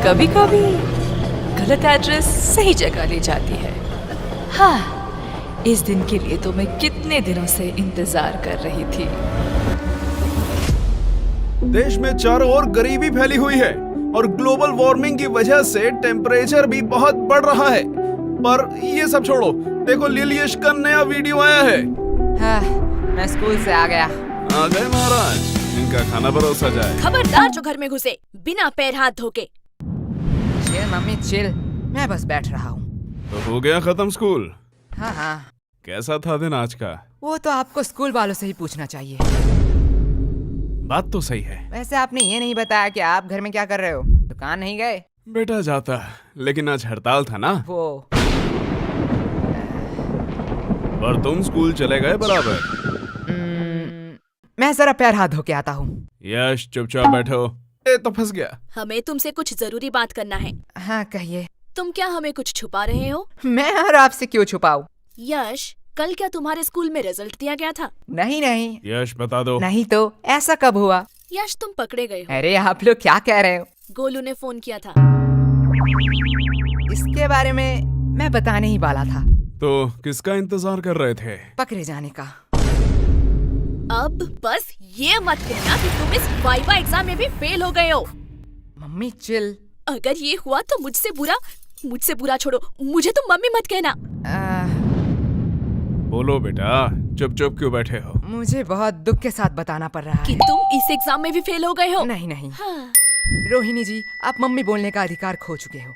कभी कभी गलत एड्रेस सही जगह ले जाती है। हाँ, इस दिन के लिए तो मैं कितने दिनों से इंतजार कर रही थी। देश में चारों ओर गरीबी फैली हुई है और ग्लोबल वार्मिंग की वजह से टेम्परेचर भी बहुत बढ़ रहा है। पर ये सब छोड़ो, देखो लिलियश का नया वीडियो आया है। हाँ, मैं स्कूल से आ गया। आ गए महाराज, इनका खाना परोसा जाए। खबरदार जो घर में घुसे बिना पैर हाथ धोके। चिल मम्मी चिल, मैं बस बैठ रहा हूँ। तो हो गया खत्म स्कूल? हाँ हाँ, कैसा था दिन आज का? वो तो आपको स्कूल वालों से ही पूछना चाहिए। बात तो सही है। वैसे आपने ये नहीं बताया कि आप घर में क्या कर रहे हो? दुकान नहीं गए? बेटा जाता, लेकिन आज हड़ताल था ना। वो पर तुम स्कूल चले गए बराबर। मैं जरा पैर हाथ धो के आता हूँ। यश चुपचाप बैठो। ए तो फंस गया। हमें तुमसे कुछ जरूरी बात करना है। हाँ कहिए। तुम क्या हमें कुछ छुपा रहे हो? मैं और आपसे क्यों छुपाऊं? यश, कल क्या तुम्हारे स्कूल में रिजल्ट दिया गया था? नहीं नहीं। यश बता दो। नहीं तो ऐसा कब हुआ? यश, तुम पकड़े गए हो। अरे आप लोग क्या कह रहे हो? गोलू ने फोन किया था। इसके बारे में मैं बताने ही वाला था। तो किसका इंतजार कर रहे थे? पकड़े जाने का। अब बस ये मत कहना कि तुम इस वाइवा एग्जाम में भी फेल हो गए हो। Mummy chill. अगर ये हुआ तो मुझसे बुरा छोड़ो, मुझे तुम मम्मी मत कहना। बोलो बेटा, चुप चुप क्यों बैठे हो? मुझे बहुत दुख के साथ बताना पड़ रहा कि है। तुम इस एग्जाम में भी फेल हो गए हो। नहीं नहीं। हाँ। रोहिणी जी, आप मम्मी बोलने का अधिकार खो चुके हो।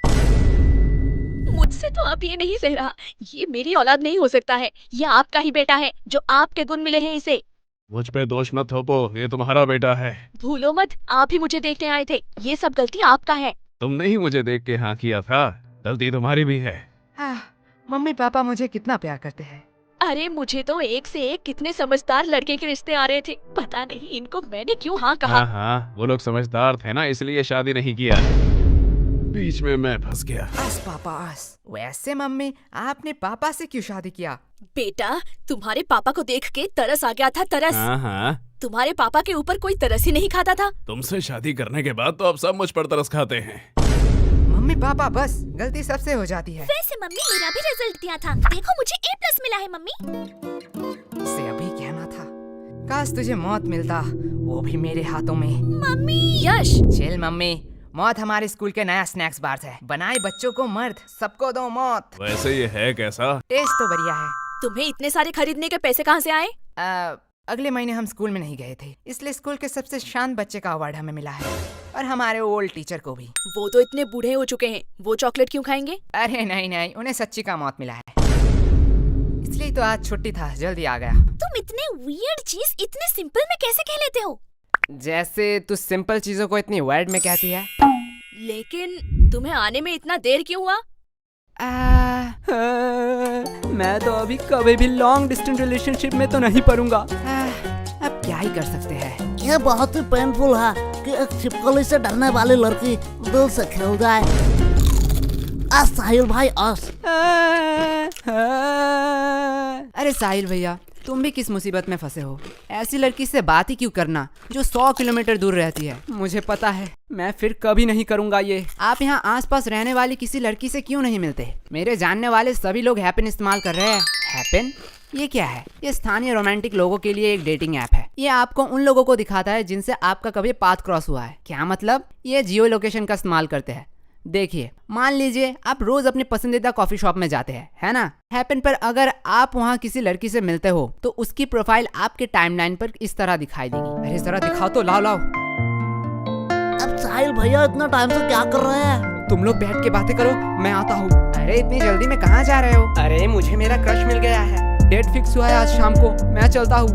मुझसे तो आप ये नहीं सह रहा। ये मेरी औलाद नहीं हो सकता है। ये आपका ही बेटा है, जो आपके गुण मिले हैं इसे। मुझ पे दोष मत थोपो, ये तुम्हारा बेटा है। भूलो मत, आप ही मुझे देखने आए थे। ये सब गलती आपका है। तुमने ही मुझे देख के हाँ किया था, गलती तुम्हारी भी है। मम्मी पापा मुझे कितना प्यार करते हैं। अरे मुझे तो एक से एक कितने समझदार लड़के के रिश्ते आ रहे थे। पता नहीं इनको मैंने क्यों हाँ कहा। हाँ हाँ, वो लोग समझदार थे ना, इसलिए शादी नहीं किया। बीच में मैं फंस गया। आस पापा आस। वैसे मम्मी, आपने पापा से क्यों शादी किया? बेटा, तुम्हारे पापा को देख के तरस आ गया था, तरस। हाँ हाँ, तुम्हारे पापा के ऊपर कोई तरस ही नहीं खाता था। तुमसे शादी करने के बाद तो अब सब मुझ पर तरस खाते हैं। मम्मी पापा बस, गलती सबसे हो जाती है। वैसे मम्मी, मेरा भी रिजल्ट दिया था। देखो मुझे A+ मिला है मम्मी। इसे अभी कहना था। काश तुझे मौत मिलता, वो भी मेरे हाथों में। मम्मी। यश। चिल मम्मी, मौत हमारे स्कूल के नया स्नैक्स बार है। बनाए बच्चों को मर्द, सबको दो मौत। वैसे ये है कैसा? टेस्ट तो बढ़िया है। तुम्हें इतने सारे खरीदने के पैसे कहाँ से आए? अगले महीने हम स्कूल में नहीं गए थे, इसलिए स्कूल के सबसे शांत बच्चे का अवार्ड हमें मिला है, और हमारे ओल्ड टीचर को भी। वो तो इतने बूढ़े हो चुके हैं, वो चॉकलेट क्यों खाएंगे? अरे नहीं नहीं, उन्हें सच्ची का मौत मिला है, इसलिए तो आज छुट्टी था, जल्दी आ गया। तुम इतने वियर्ड चीज इतने सिंपल में कैसे कह लेते हो? जैसे तू सिंपल चीजों को इतनी वर्ड में कहती है। लेकिन तुम्हें आने में इतना देर क्यों हुआ? मैं तो अभी कभी भी लॉन्ग डिस्टेंस रिलेशनशिप में तो नहीं पड़ूंगा। अब क्या ही कर सकते हैं। यह बहुत ही पेनफुल है कि एक छिपकली से डरने वाली लड़की दिल से खेल जाए। आज साहिल भाई आज। अरे साहिल भैया, तुम भी किस मुसीबत में फंसे हो? ऐसी लड़की से बात ही क्यों करना जो 100 किलोमीटर दूर रहती है। मुझे पता है, मैं फिर कभी नहीं करूंगा ये। आप यहाँ आसपास रहने वाली किसी लड़की से क्यों नहीं मिलते? मेरे जानने वाले सभी लोग हैपन इस्तेमाल कर रहे हैं। हैपन? ये क्या है? ये स्थानीय रोमांटिक लोगों के लिए एक डेटिंग ऐप है। ये आपको उन लोगों को दिखाता है जिनसे आपका कभी पाथ क्रॉस हुआ है। क्या मतलब? ये जियो लोकेशन का इस्तेमाल करते हैं। देखिए, मान लीजिए आप रोज अपने पसंदीदा कॉफी शॉप में जाते हैं, है ना? हैपन पर अगर आप वहाँ किसी लड़की से मिलते हो तो उसकी प्रोफाइल आपके टाइमलाइन पर इस तरह दिखाई देगी। अरे जरा दिखाओ तो, लाओ लाओ। अब साहिल भैया इतना टाइम से क्या कर रहे हैं? तुम लोग बैठ के बातें करो, मैं आता हूँ। अरे इतनी जल्दी में कहाँ जा रहे हो? अरे मुझे मेरा क्रश मिल गया है, डेट फिक्स हुआ है आज शाम को, मैं चलता हूँ।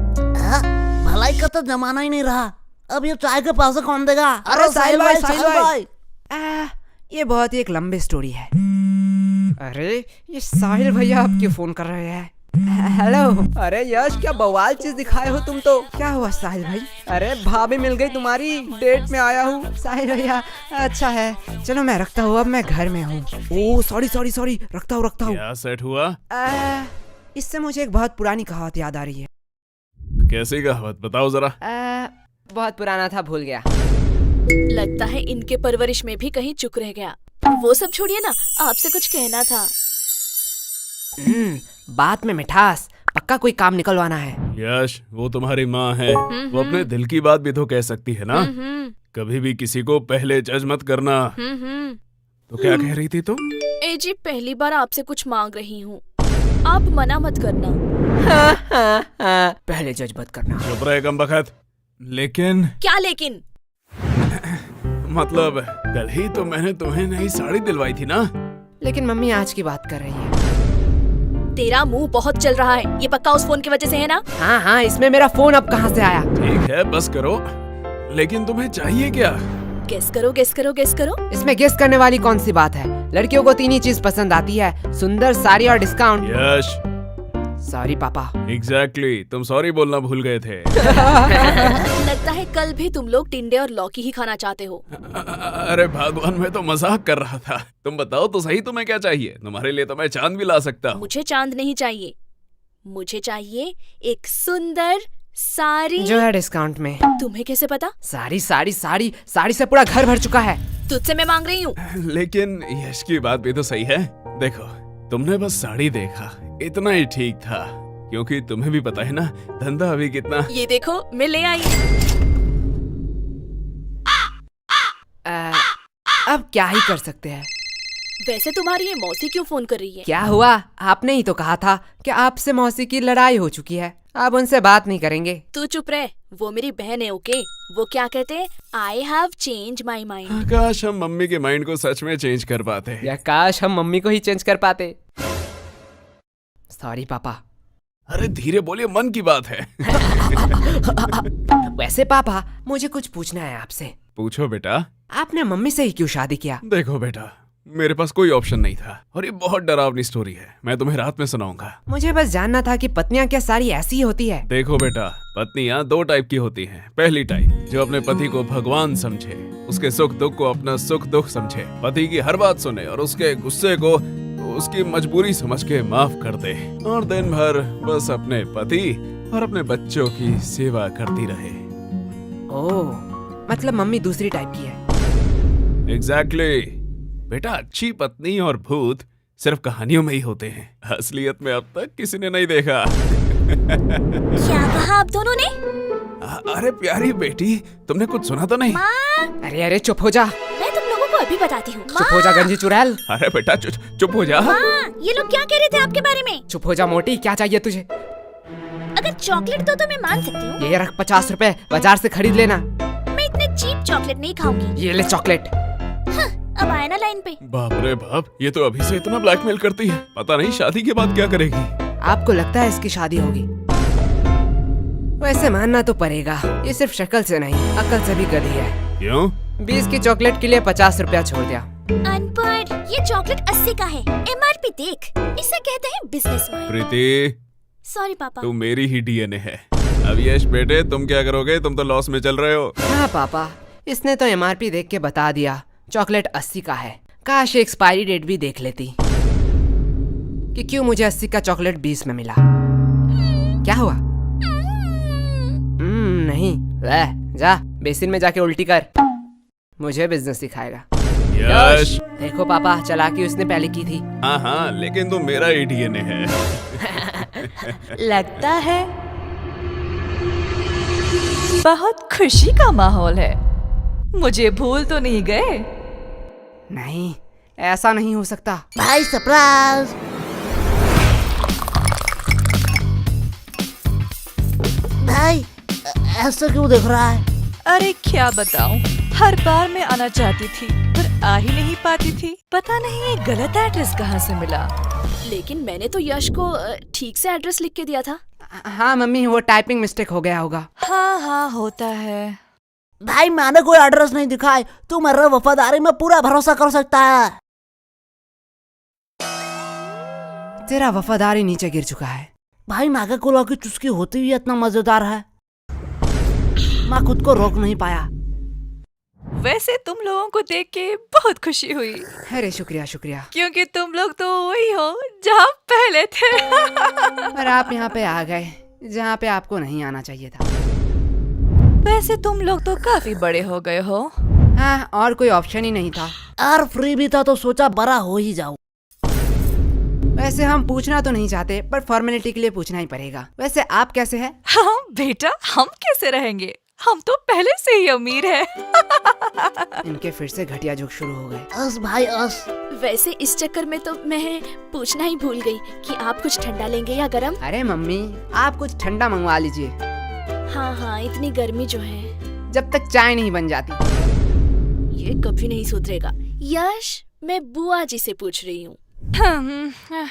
भलाई का तो जमाना ही नहीं रहा, अब ये चाय के पैसे कौन देगा? अरे साहिल भाई, साहिल भाई। ये बहुत ही एक लंबी स्टोरी है। अरे ये साहिल भैया अब क्यों फोन कर रहे हैं? हेलो। अरे यश, क्या बवाल चीज दिखाए हो तुम तो। क्या हुआ साहिल भाई? अरे भाभी मिल गई तुम्हारी, डेट में आया हूँ। साहिल भैया, अच्छा है, चलो मैं रखता हूँ, अब मैं घर में हूँ। ओह सॉरी सॉरी सॉरी, रखता हूँ रखता हूँ। क्या सेट हुआ? इससे मुझे एक बहुत पुरानी कहावत याद आ रही है। कैसी कहावत, बताओ जरा। बहुत पुराना था, भूल गया। लगता है इनके परवरिश में भी कहीं चूक रह गया। वो सब छोड़िए ना, आपसे कुछ कहना था। बात में मिठास, पक्का कोई काम निकलवाना है। यश, वो तुम्हारी माँ है, वो अपने दिल की बात भी तो कह सकती है ना। कभी भी किसी को पहले जज मत करना। तो क्या कह रही थी तुम? ए जी, पहली बार आपसे कुछ मांग रही हूँ, आप मना मत करना। पहले जज मत करना। चुप रहे कमबख्त। लेकिन क्या लेकिन? मतलब कल ही तो मैंने तुम्हें नई साड़ी दिलवाई थी ना। लेकिन मम्मी आज की बात कर रही है। तेरा मुंह बहुत चल रहा है, ये पक्का उस फोन की वजह से है ना? हाँ हाँ, इसमें मेरा फोन अब कहाँ से आया? ठीक है, बस करो। लेकिन तुम्हें चाहिए क्या? गेस करो, गेस करो, गेस करो। इसमें गेस करने वाली कौन सी बात है? लड़कियों को 3 ही चीज पसंद आती है, सुंदर, साड़ी और डिस्काउंट। यश, सॉरी पापा। एग्जैक्टली, तुम सॉरी बोलना भूल गए थे। लगता है कल भी तुम लोग टिंडे और लौकी ही खाना चाहते हो। अरे भगवान, मैं तो मजाक कर रहा था। तुम बताओ तो सही, तुम्हें क्या चाहिए? तुम्हारे लिए तो मैं चांद भी ला सकता हूँ। मुझे चांद नहीं चाहिए, मुझे चाहिए एक सुंदर साड़ी जो है डिस्काउंट में। तुम्हें कैसे पता? साड़ी साड़ी साड़ी साड़ी से पूरा घर भर चुका है। तुझसे मैं मांग रही हूँ। लेकिन यश की बात भी तो सही है। देखो, तुमने बस साड़ी देखा, इतना ही ठीक था, क्योंकि तुम्हें भी पता है ना धंधा अभी कितना। ये देखो, मैं ले आई। अब क्या ही कर सकते हैं। वैसे तुम्हारी ये मौसी क्यों फोन कर रही है? क्या हुआ? आपने ही तो कहा था कि आपसे मौसी की लड़ाई हो चुकी है, अब उनसे बात नहीं करेंगे। तू चुप रह, वो मेरी बहन है। ओके, वो क्या कहते हैं, I have change my mind. काश हम मम्मी के माइंड को सच में चेंज कर पाते। या काश हम मम्मी को ही चेंज कर पाते। सॉरी पापा। अरे धीरे बोलिए, मन की बात है। वैसे पापा, मुझे कुछ पूछना है आपसे। पूछो बेटा। आपने मम्मी से ही क्यों शादी किया? देखो बेटा, मेरे पास कोई ऑप्शन नहीं था, और ये बहुत डरावनी स्टोरी है, मैं तुम्हें रात में सुनाऊंगा। मुझे बस जानना था कि पत्नियां क्या सारी ऐसी ही होती है? देखो बेटा, पत्नियां 2 टाइप की होती हैं। पहली टाइप जो अपने पति को भगवान समझे, उसके सुख दुख को अपना सुख दुख समझे, पति की हर बात सुने और उसके गुस्से को उसकी मजबूरी समझ के माफ कर दे, और दिन भर बस अपने पति और अपने बच्चों की सेवा करती रहे। ओह, मतलब मम्मी दूसरी टाइप की है। एग्जैक्टली। बेटा, अच्छी पत्नी और भूत सिर्फ कहानियों में ही होते हैं, असलियत में अब तक किसी ने नहीं देखा। क्या कहा आप दोनों ने? अरे प्यारी बेटी, तुमने कुछ सुना तो नहीं? अरे अरे चुप हो जा। मैं तुम लोगों को अभी बताती हूँ। चुप हो जा गंजी चुड़ैल। अरे बेटा चुप हो जा। ये लोग क्या कह रहे थे आपके बारे में? चुप हो जा मोटी, क्या चाहिए तुझे? अगर चॉकलेट दो तो मैं मान सकती हूँ। ये रख 50 रुपए, बाजार से खरीद लेना। मैं इतने चीप चॉकलेट नहीं खाऊंगी। ये ले चॉकलेट। अब आया ना लाइन पे। बाप रे बाप, ये तो अभी से इतना ब्लैकमेल करती है, पता नहीं शादी के बाद क्या करेगी। आपको लगता है इसकी शादी होगी? वैसे मानना तो पड़ेगा, ये सिर्फ शक्ल से नहीं अकल से भी गधी है। क्यों? 20 की चॉकलेट के लिए 50 रुपया छोड़ दिया। अनपढ़, ये चॉकलेट 80 का है, MRP देख, इसे कहते हैं बिजनेस माइंड। प्रीति, सॉरी पापा। तू मेरी ही DNA है। अब यश बेटे, तुम क्या करोगे? तुम तो लॉस में चल रहे हो। हाँ पापा, इसने तो MRP देख के बता दिया, चॉकलेट 80 का है। काश एक्सपायरी डेट भी देख लेती कि क्यों मुझे 80 का चॉकलेट 20 में मिला। क्या हुआ? नहीं, वह जा बेसिन में जाके उल्टी कर, मुझे बिजनेस सिखाएगा। यश। देखो पापा, चालाकी उसने पहले की थी। हाँ, लेकिन तुम मेरा ही DNA है। लगता है बहुत खुशी का माहौल है। मुझे भूल तो नहीं गए? नहीं, ऐसा नहीं हो सकता। भाई सरप्राइज। भाई ऐसा क्यों देख रहा है? अरे क्या बताऊं, हर बार मैं आना चाहती थी पर आ ही नहीं पाती थी। पता नहीं ये गलत एड्रेस कहाँ से मिला। लेकिन मैंने तो यश को ठीक से एड्रेस लिख के दिया था। हाँ मम्मी, वो टाइपिंग मिस्टेक हो गया होगा। हाँ होता है। भाई मैंने कोई एड्रेस नहीं दिखाई, तू मेरे वफादारी में पूरा भरोसा कर सकता है। तेरा वफादारी नीचे गिर चुका है। भाई नागा कोला की चुस्की होती हुई इतना मजेदार है, मैं खुद को रोक नहीं पाया। वैसे तुम लोगों को देख के बहुत खुशी हुई। अरे शुक्रिया शुक्रिया। क्योंकि तुम लोग तो वही हो जहाँ पहले थे। पर आप यहाँ पे आ गए जहाँ पे आपको नहीं आना चाहिए था। वैसे तुम लोग तो काफी बड़े हो गए हो। हाँ, और कोई ऑप्शन ही नहीं था। और फ्री भी था तो सोचा बड़ा हो ही जाऊं। वैसे हम पूछना तो नहीं चाहते, पर फॉर्मेलिटी के लिए पूछना ही पड़ेगा। वैसे आप कैसे हैं? हाँ बेटा, हम कैसे रहेंगे, हम तो पहले से ही अमीर हैं। इनके फिर से घटिया जोक शुरू हो गए। अस भाई अस। वैसे इस चक्कर में तो मैं पूछना ही भूल गई कि आप कुछ ठंडा लेंगे या गरम। अरे मम्मी, आप कुछ ठंडा मंगवा लीजिए, हाँ हाँ, इतनी गर्मी जो है। जब तक चाय नहीं बन जाती। ये कभी नहीं सुधरेगा। यश, मैं बुआ जी से पूछ रही हूँ।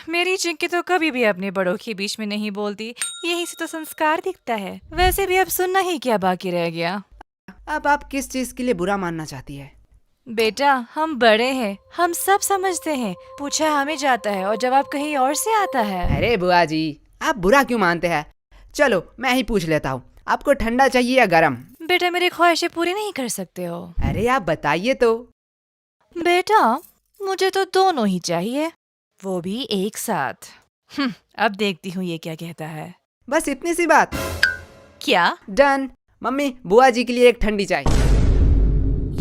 मेरी चिंकी तो कभी भी अपने बड़ों के बीच में नहीं बोलती, यही से तो संस्कार दिखता है। वैसे भी अब सुनना ही क्या बाकी रह गया। अब आप किस चीज के लिए बुरा मानना चाहती है? बेटा, हम बड़े हैं, हम सब समझते हैं। पूछा हमें जाता है और जवाब कहीं और से आता है। अरे बुआ जी, आप बुरा क्यों मानते हैं? चलो मैं ही पूछ लेता हूँ, आपको ठंडा चाहिए या गरम? बेटा, मेरी ख्वाहिशें पूरी नहीं कर सकते हो। अरे आप बताइए तो। बेटा, मुझे तो दोनों ही चाहिए, वो भी एक साथ। अब देखती हूँ ये क्या कहता है। बस इतनी सी बात? क्या? डन। मम्मी, बुआ जी के लिए एक ठंडी चाय।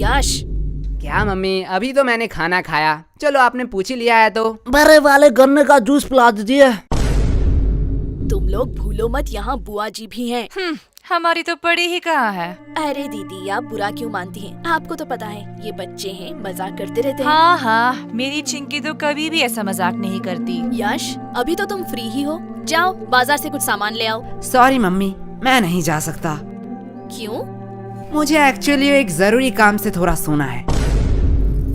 यश, क्या मम्मी, अभी तो मैंने खाना खाया। चलो आपने पूछ ही लिया है तो। बड़े वाले गन्ने का जूस पिला दीजिए। तुम लोग भूलो मत, यहाँ बुआ जी भी हैं। हमारी तो पड़ी ही कहाँ है। अरे दीदी, आप बुरा क्यों मानती हैं? आपको तो पता है ये बच्चे हैं, मजाक करते रहते हैं। हाँ हाँ, मेरी चिंकी तो कभी भी ऐसा मजाक नहीं करती। यश, अभी तो तुम फ्री ही हो, जाओ बाजार से कुछ सामान ले आओ। सॉरी मम्मी, मैं नहीं जा सकता। क्यों? मुझे एक्चुअली एक जरूरी काम से थोड़ा सोना है।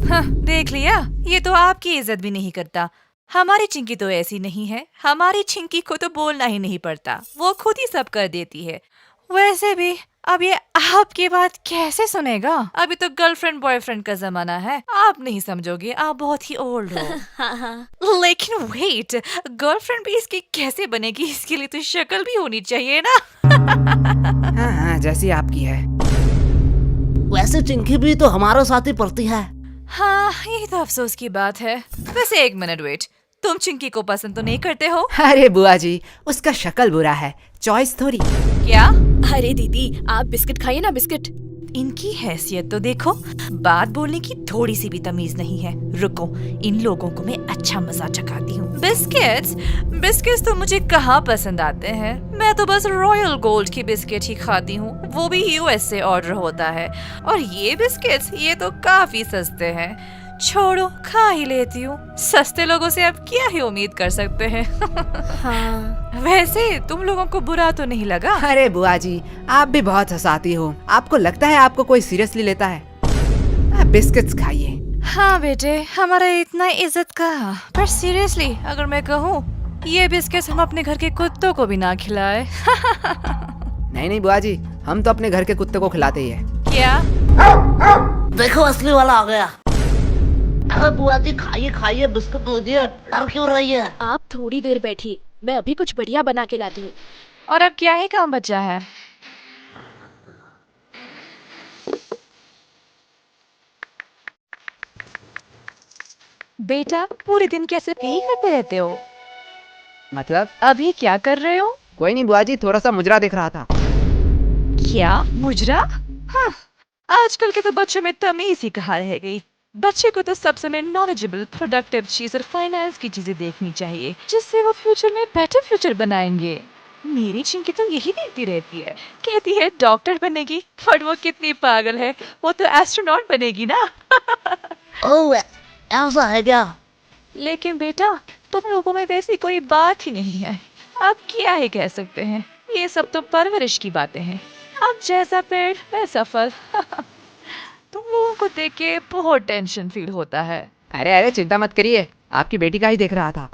हाँ, देख लिया, ये तो आपकी इज्जत भी नहीं करता। हमारी चिंकी तो ऐसी नहीं है, हमारी चिंकी को तो बोलना ही नहीं पड़ता, वो खुद ही सब कर देती है। वैसे भी अब ये आपकी बात कैसे सुनेगा? अभी तो गर्लफ्रेंड बॉयफ्रेंड का जमाना है, आप नहीं समझोगे, आप बहुत ही ओल्ड हो। हाँ हाँ। लेकिन वेट, गर्लफ्रेंड भी इसकी कैसे बनेगी? इसके लिए तो शक्ल भी होनी चाहिए ना। हाँ हाँ, जैसी आपकी है। वैसे चिंकी भी तो हमारे साथ ही पढ़ती है। हाँ, यही तो अफसोस की बात है। वैसे एक मिनट वेट, तुम चिंकी को पसंद तो नहीं करते हो? अरे बुआ जी, उसका शक्ल बुरा है, चॉइस थोड़ी। क्या? अरे दीदी, आप बिस्किट खाइए ना, बिस्किट। इनकी हैसियत तो देखो, बात बोलने की थोड़ी सी भी तमीज नहीं है। रुको, इन लोगों को मैं अच्छा मजा चखाती हूँ। बिस्किट्स? बिस्किट्स तो मुझे कहाँ पसंद आते हैं, मैं तो बस रॉयल गोल्ड की बिस्किट ही खाती हूँ, वो भी यूएस से ऑर्डर होता है। और ये बिस्किट्स, ये तो काफी सस्ते हैं। छोड़ो, खा ही लेती हूँ, सस्ते लोगों से अब क्या ही उम्मीद कर सकते हैं। हाँ। वैसे तुम लोगों को बुरा तो नहीं लगा? अरे बुआ जी, आप भी बहुत हंसाती हो। आपको लगता है आपको कोई सीरियसली लेता है? आप बिस्किट्स खाइए। हाँ बेटे, हमारा इतना इज्जत का, पर सीरियसली अगर मैं कहूँ, ये बिस्किट्स हम अपने घर के कुत्तों को भी ना खिलाए। नहीं नहीं बुआ जी, हम तो अपने घर के कुत्ते को खिलाते ही है। क्या? देखो असली वाला आ गया। अरे बुआ जी, खाइए खाइए, बिस्कुट लीजिए, डर क्यों रही है? आप थोड़ी देर बैठिए, मैं अभी कुछ बढ़िया बना के लाती हूँ। और अब क्या ही काम बचा है? बेटा, पूरे दिन कैसे यही करते रहते हो? मतलब? अभी क्या कर रहे हो? कोई नहीं बुआ जी, थोड़ा सा मुजरा देख रहा था। क्या मुजरा? हाँ, आजकल के तो बच्चों में तमीज ही कहाँ रह गई। बच्चे को तो सब समय नॉलेजेबल, प्रोडक्टिव चीज और फाइनेंस की चीजें देखनी चाहिए, जिससे वो फ्यूचर में बेटर फ्यूचर बनाएंगे। मेरी चिंकी तो यही देखती रहती है, कहती है डॉक्टर बनेगी, पर वो कितनी पागल है, वो तो एस्ट्रोनॉट बनेगी ना। ओह, ऐसा है क्या? लेकिन बेटा, तुम लोगों में वैसी कोई बात ही नहीं है, आप क्या ही कह सकते हैं, ये सब तो परवरिश की बातें हैं। अब जैसा पेड़ वैसा फल। तुम लोगों को देख के बहुत टेंशन फील होता है। अरे अरे चिंता मत करिए, आपकी बेटी का ही देख रहा था।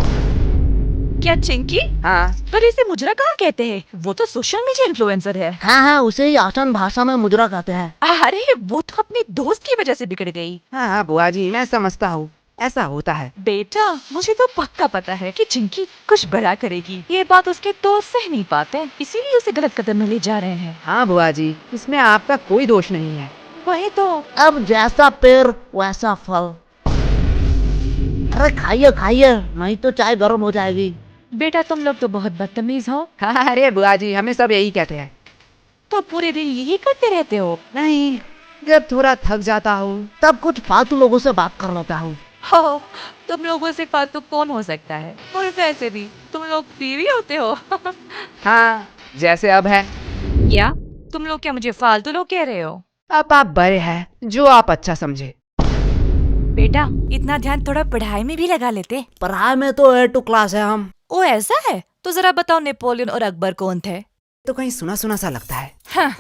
क्या चिंकी? हाँ। पर इसे मुजरा कहाँ कहते हैं? वो तो सोशल मीडिया इन्फ्लुएंसर है। हाँ हाँ, उसे ही आसान भाषा में मुजरा कहते हैं। अरे वो तो अपनी दोस्त की वजह से बिगड़ गई। हाँ हाँ बुआ जी, मैं समझता हूँ, ऐसा होता है। बेटा, मुझे तो पक्का पता है कि चिंकी कुछ बड़ा करेगी। ये बात उसके दोस्त सह नहीं पाते, इसीलिए उसे गलत कदम में ले जा रहे हैं। हाँ बुआ जी, इसमें आपका कोई दोष नहीं है। वही तो। अब जैसा पेड़ वैसा फल। अरे खाइए खाइए, नहीं तो चाय गर्म हो जाएगी। बेटा, तुम लोग तो बहुत बदतमीज हो। हाँ अरे बुआ जी, हमें सब यही कहते हैं। तो पूरे दिन यही करते रहते हो? नहीं, जब थोड़ा थक जाता हूँ तब कुछ फालतू लोगों से बात कर लेता हूँ। हो, तुम लोगों से फालतू कौन हो सकता है? और वैसे भी तुम लोग बीवी होते हो। हाँ, जैसे अब है। क्या तुम लोग क्या मुझे फालतू लोग कह रहे हो? अब आप बड़े हैं, जो आप अच्छा समझे। बेटा, इतना ध्यान थोड़ा पढ़ाई में भी लगा लेते। पढ़ाई में तो A2 क्लास है हम। ओ ऐसा है? तो जरा बताओ नेपोलियन और अकबर कौन थे? तो कहीं सुना सुना सा लगता है। हाँ,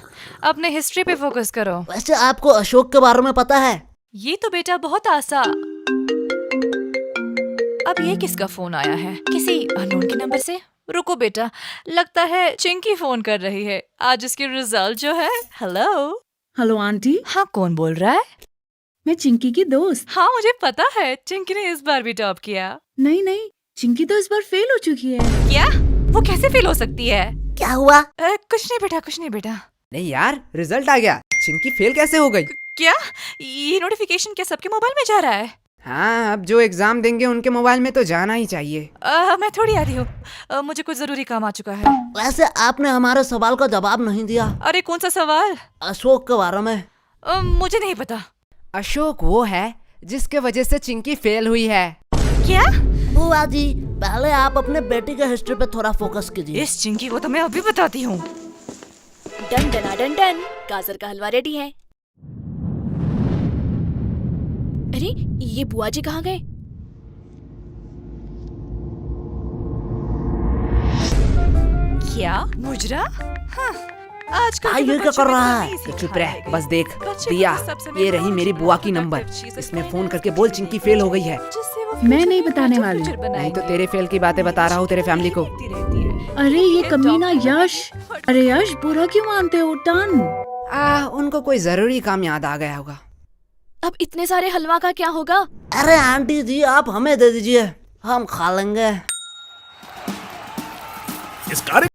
अपने हिस्ट्री पे फोकस करो। वैसे आपको अशोक के बारे में पता है? ये तो बेटा बहुत आसान। अब ये किसका फोन आया है? किसी अननोन के नंबर से? रुको बेटा, लगता है चिंकी फोन कर रही है। आज इसके रिजल्ट जो है। हेलो। हेलो आंटी, हाँ, कौन बोल रहा है? मैं चिंकी की दोस्त। हाँ, मुझे पता है चिंकी ने इस बार भी टॉप किया। नहीं, चिंकी तो इस बार फेल हो चुकी है। क्या? वो कैसे फेल हो सकती है? क्या हुआ? कुछ नहीं बेटा। नहीं यार, रिजल्ट आ गया। चिंकी फेल कैसे हो गई? क्या? ये नोटिफिकेशन क्या सबके मोबाइल में जा रहा है? हाँ, अब जो एग्जाम देंगे उनके मोबाइल में तो जाना ही चाहिए। मैं थोड़ी आ रही हूँ। मुझे कुछ जरूरी काम आ चुका है। वैसे आपने हमारे सवाल का जवाब नहीं दिया। अरे कौन सा सवाल? अशोक के बारे में। मुझे नहीं पता। अशोक वो है जिसके वजह से चिंकी फेल हुई है। क्या? बुआ जी, पहले आप अपने बेटी के हिस्ट्री पे थोड़ा फोकस कीजिए। इस चिंकी को तो मैं अभी बताती हूँ। डन डना डन डन, गाजर का हलवा रेडी है। अरे ये बुआ जी कहाँ गए? क्या? मुजरा? हाँ, आजकल के ये तो क्या बच्चों कर में रहा तो है? नहीं तो सीखा चुप रह, है। बस देख। बच्चे दिया, को तो सब समय ये रही मेरी बुआ की नंबर। इसमें फोन करके बोल चिंकी फेल हो गई है। जिससे वो मैं future नहीं में बताने better वाली। future नहीं तो बनाएंगे। तेरे फेल की बातें बता रहा हूँ तेरे फैमिली को। देखती रहती है। अरे ये कमीना यश। अरे यश, बुरा क्यों मानते हो? टन। उनको कोई जरूरी काम याद आ गया होगा। अब इतने सारे हलवा का क्या होगा? अरे आंटी जी, आप हमें दे दीजिए, हम खा लेंगे। इस कार्य